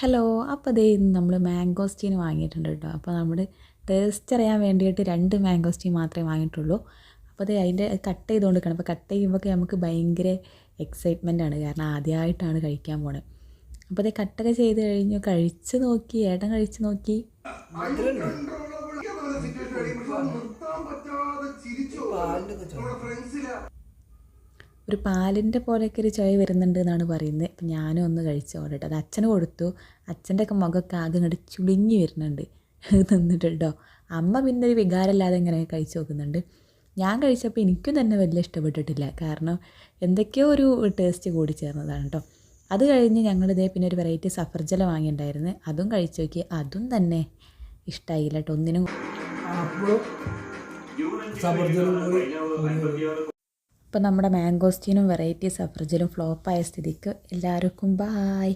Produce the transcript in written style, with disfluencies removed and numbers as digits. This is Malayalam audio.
ഹലോ. അപ്പോൾ ദേ ഇന്ന് നമ്മൾ മാംഗോസ്റ്റീൻ വാങ്ങിയിട്ടുണ്ട് കേട്ടോ. അപ്പോൾ നമ്മൾ ടേസ്റ്റ് അറിയാൻ വേണ്ടിയിട്ട് 2 മാംഗോസ്റ്റീൻ മാത്രമേ വാങ്ങിയിട്ടുള്ളൂ. അപ്പോൾ ദേ അതിൻ്റെ കട്ട് ചെയ്തുകൊണ്ട് നിൽക്കണം. അപ്പോൾ കട്ട് ചെയ്യുമ്പോഴൊക്കെ നമുക്ക് ഭയങ്കര എക്സൈറ്റ്മെൻ്റ് ആണ്, കാരണം ആദ്യമായിട്ടാണ് കഴിക്കാൻ പോണത്. അപ്പോൾ ദേ കട്ടൊക്കെ ചെയ്ത് കഴിഞ്ഞു, കഴിച്ച് നോക്കി, ഏട്ടൻ കഴിച്ച് നോക്കി. ഒരു പാലിൻ്റെ പോലെയൊക്കെ ഒരു ചുവ വരുന്നുണ്ട് എന്നാണ് പറയുന്നത്. അപ്പം ഞാനും ഒന്ന് കഴിച്ച് നോക്കട്ടെ. അത് അച്ഛന് കൊടുത്തു. അച്ഛൻ്റെ ഒക്കെ മുഖമൊക്കെ ആകെ ഇങ്ങോട്ട് ചുളുങ്ങി വരുന്നുണ്ട് നിന്നിട്ട് കേട്ടോ. അമ്മ പിന്നെ ഒരു വികാരമില്ലാതെ ഇങ്ങനെ കഴിച്ച് നോക്കുന്നുണ്ട്. ഞാൻ കഴിച്ചപ്പോൾ എനിക്കും തന്നെ വലിയ ഇഷ്ടപ്പെട്ടിട്ടില്ല, കാരണം എന്തൊക്കെയോ ഒരു ടേസ്റ്റ് കൂടി ചേർന്നതാണ് കേട്ടോ. അത് കഴിഞ്ഞ് ഞങ്ങളിതേ പിന്നെ ഒരു വെറൈറ്റി സഫർജല വാങ്ങിയിട്ടുണ്ടായിരുന്നു. അതും കഴിച്ച് നോക്കി. അതും തന്നെ ഇഷ്ടമായില്ല കേട്ടോ ഒന്നിനും. അപ്പോൾ നമ്മുടെ മാംഗോസ്റ്റീനും വെറൈറ്റി സഫർജലും ഫ്ലോപ്പായ സ്ഥിതിക്ക് എല്ലാവർക്കും ബായ്.